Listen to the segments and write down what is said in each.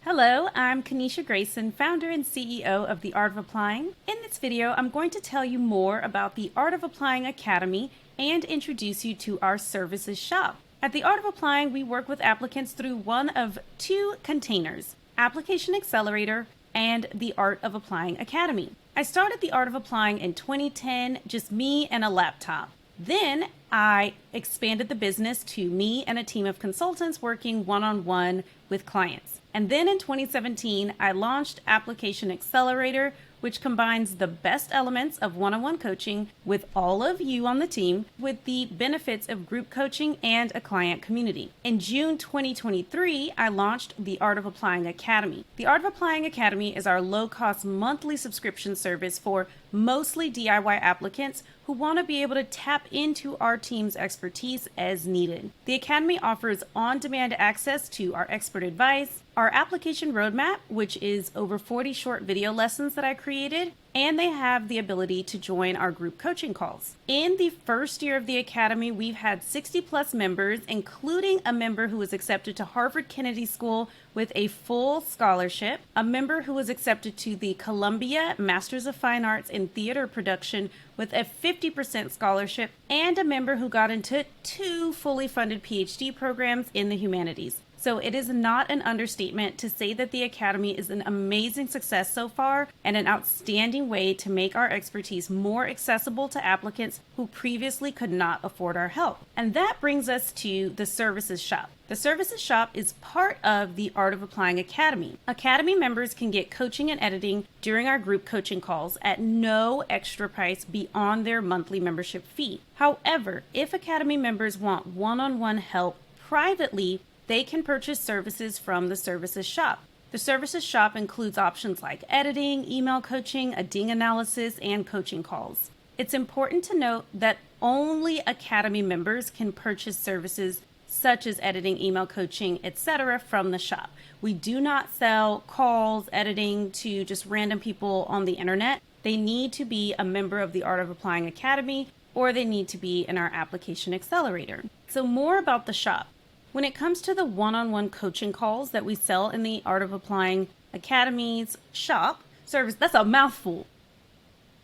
Hello, I'm Kanisha Grayson, founder and CEO of The Art of Applying. In this video, I'm going to tell you more about the Art of Applying Academy and introduce you to our services shop. At The Art of Applying, we work with applicants through one of two containers, Application Accelerator and The Art of Applying Academy. I started The Art of Applying in 2010, just me and a laptop. Then I expanded the business to me and a team of consultants working one-on-one with clients. And then in 2017, I launched Application Accelerator, which combines the best elements of one-on-one coaching with all of you on the team with the benefits of group coaching and a client community. In June 2023, I launched The Art of Applying Academy. The Art of Applying Academy is our low-cost monthly subscription service for mostly DIY applicants who want to be able to tap into our team's expertise as needed. The Academy offers on-demand access to our expert advice, our application roadmap, which is over 40 short video lessons that I created, and they have the ability to join our group coaching calls. In the first year of the Academy, we've had 60 plus members, including a member who was accepted to Knight-Hennessy School with a full scholarship, a member who was accepted to the Columbia Masters of Fine Arts in Theater Production with a 50% scholarship, and a member who got into 2 fully funded PhD programs in the humanities. So it is not an understatement to say that the Academy is an amazing success so far and an outstanding way to make our expertise more accessible to applicants who previously could not afford our help. And that brings us to the Services Shop. The Services Shop is part of the Art of Applying Academy. Academy members can get coaching and editing during our group coaching calls at no extra price beyond their monthly membership fee. However, if Academy members want one-on-one help privately, they can purchase services from the Services Shop. The Services Shop includes options like editing, email coaching, a ding analysis, and coaching calls. It's important to note that only Academy members can purchase services such as editing, email coaching, etc. from the shop. We do not sell calls, editing to just random people on the internet. They need to be a member of the Art of Applying Academy, or they need to be in our Application Accelerator. So more about the shop. When it comes to the one-on-one coaching calls that we sell in the Art of Applying Academy's shop service, that's a mouthful.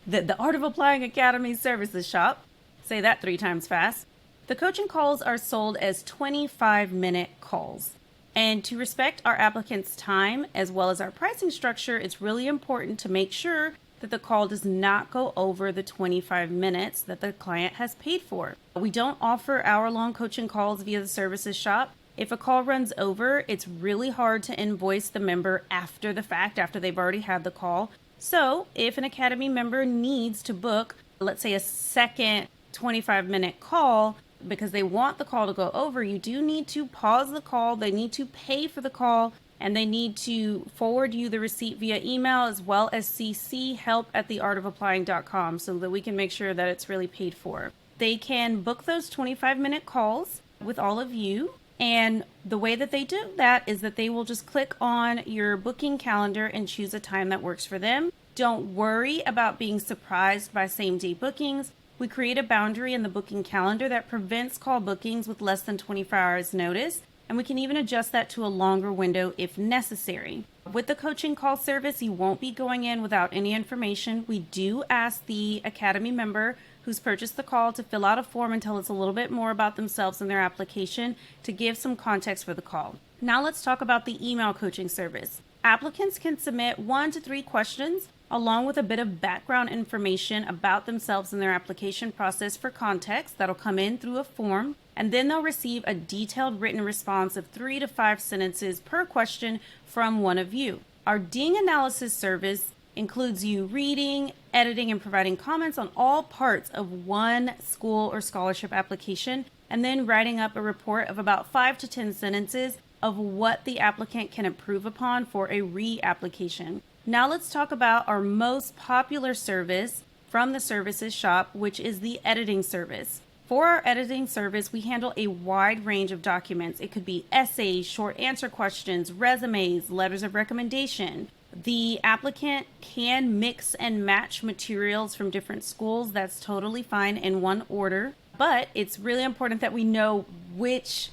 The Art of Applying Academy services shop, say that 3 times fast. The coaching calls are sold as 25-minute calls. And to respect our applicants' time as well as our pricing structure, it's really important to make sure that the call does not go over the 25 minutes that the client has paid for. We don't offer hour-long coaching calls via the Services Shop. If a call runs over, it's really hard to invoice the member after the fact, after they've already had the call. So if an Academy member needs to book, let's say a second 25-minute call, because they want the call to go over, you do need to pause the call, they need to pay for the call, and they need to forward you the receipt via email as well as CC help@theartofapplying.com so that we can make sure that it's really paid for. They can book those 25-minute calls with all of you. And the way that they do that is that they will just click on your booking calendar and choose a time that works for them. Don't worry about being surprised by same-day bookings. We create a boundary in the booking calendar that prevents call bookings with less than 24 hours notice. And we can even adjust that to a longer window if necessary. With the coaching call service, you won't be going in without any information. We do ask the Academy member who's purchased the call to fill out a form and tell us a little bit more about themselves and their application to give some context for the call. Now let's talk about the email coaching service. Applicants can submit 1 to 3 questions along with a bit of background information about themselves and their application process for context that'll come in through a form. And then they'll receive a detailed written response of 3 to 5 sentences per question from one of you. Our ding analysis service includes you reading, editing, and providing comments on all parts of one school or scholarship application, and then writing up a report of about 5 to 10 sentences of what the applicant can improve upon for a re-application. Now let's talk about our most popular service from the Services Shop, which is the editing service. For our editing service, we handle a wide range of documents. It could be essays, short answer questions, resumes, letters of recommendation. The applicant can mix and match materials from different schools. That's totally fine in one order, but it's really important that we know which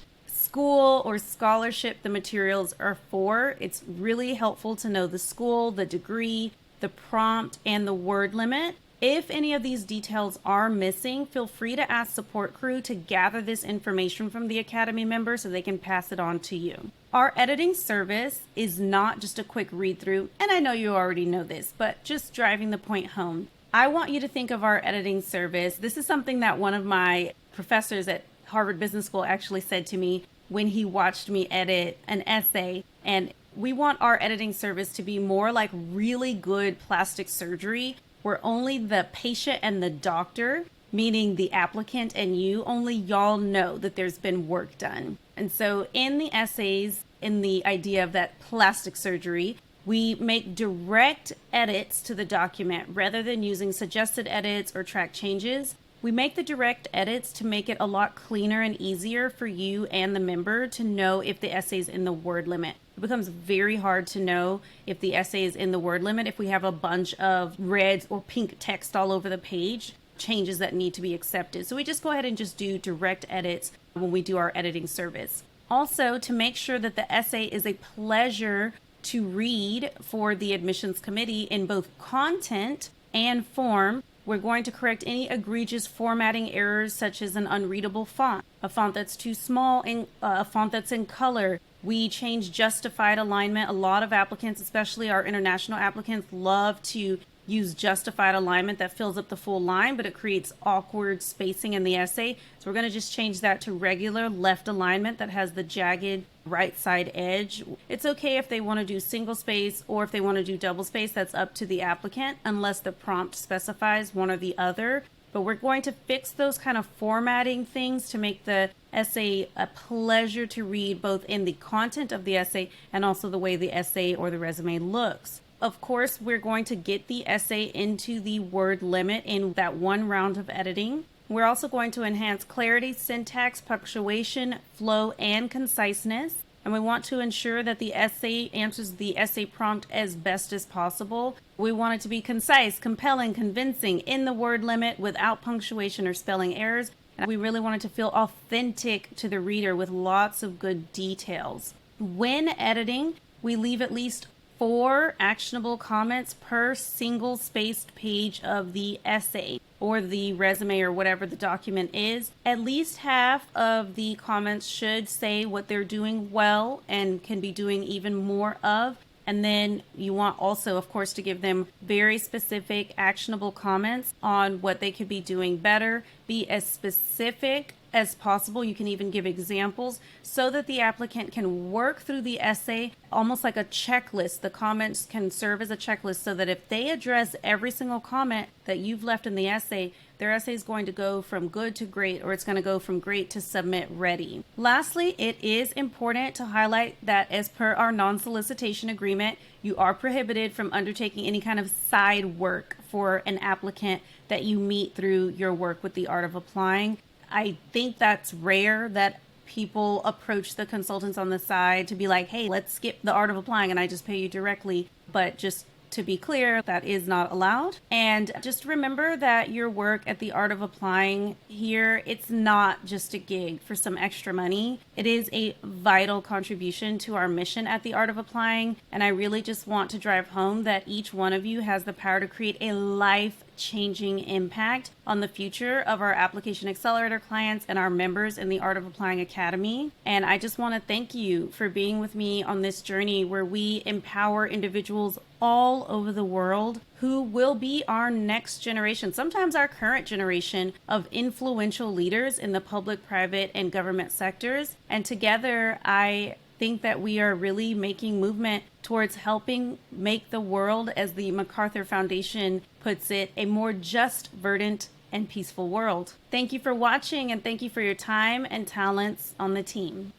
school or scholarship the materials are for. It's really helpful to know the school, the degree, the prompt, and the word limit. If any of these details are missing, feel free to ask support crew to gather this information from the Academy member so they can pass it on to you. Our editing service is not just a quick read through, and I know you already know this, but just driving the point home. I want you to think of our editing service. This is something that one of my professors at Harvard Business School actually said to me when he watched me edit an essay. And we want our editing service to be more like really good plastic surgery, where only the patient and the doctor, meaning the applicant and you, only y'all know that there's been work done. And so in the essays, in the idea of that plastic surgery, we make direct edits to the document rather than using suggested edits or track changes. We make the direct edits to make it a lot cleaner and easier for you and the member to know if the essay is in the word limit. It becomes very hard to know if the essay is in the word limit if we have a bunch of red or pink text all over the page, changes that need to be accepted. So we just go ahead and just do direct edits when we do our editing service. Also, to make sure that the essay is a pleasure to read for the admissions committee in both content and form, we're going to correct any egregious formatting errors such as an unreadable font, a font that's too small, and a font that's in color. We change justified alignment. A lot of applicants, especially our international applicants, love to use justified alignment that fills up the full line, but it creates awkward spacing in the essay. So we're going to just change that to regular left alignment that has the jagged right side edge. It's okay if they want to do single space or if they want to do double space. That's up to the applicant unless the prompt specifies one or the other. But we're going to fix those kind of formatting things to make the essay a pleasure to read, both in the content of the essay and also the way the essay or the resume looks. Of course, we're going to get the essay into the word limit in that one round of editing. We're also going to enhance clarity, syntax, punctuation, flow, and conciseness. And we want to ensure that the essay answers the essay prompt as best as possible. We want it to be concise, compelling, convincing, in the word limit, without punctuation or spelling errors. And we really want it to feel authentic to the reader with lots of good details. When editing, we leave at least 4 actionable comments per single spaced page of the essay or the resume or whatever the document is. At least half of the comments should say what they're doing well and can be doing even more of. And then you want also, of course, to give them very specific actionable comments on what they could be doing better. Be as specific as possible. You can even give examples so that the applicant can work through the essay almost like a checklist. The comments can serve as a checklist so that if they address every single comment that you've left in the essay, their essay is going to go from good to great, or it's going to go from great to submit ready. Lastly, it is important to highlight that as per our non-solicitation agreement, you are prohibited from undertaking any kind of side work for an applicant that you meet through your work with the Art of Applying. I think that's rare that people approach the consultants on the side to be like, hey, let's skip the Art of Applying and I just pay you directly. But just to be clear, that is not allowed. And just remember that your work at the Art of Applying here, it's not just a gig for some extra money. It is a vital contribution to our mission at the Art of Applying. And I really just want to drive home that each one of you has the power to create a life-changing impact on the future of our Application Accelerator clients and our members in the Art of Applying Academy. And I just want to thank you for being with me on this journey where we empower individuals all over the world who will be our next generation, sometimes our current generation of influential leaders in the public, private, and government sectors. And together, I think that we are really making movement towards helping make the world, as the MacArthur Foundation puts it, a more just, verdant, and peaceful world. Thank you for watching, and thank you for your time and talents on the team.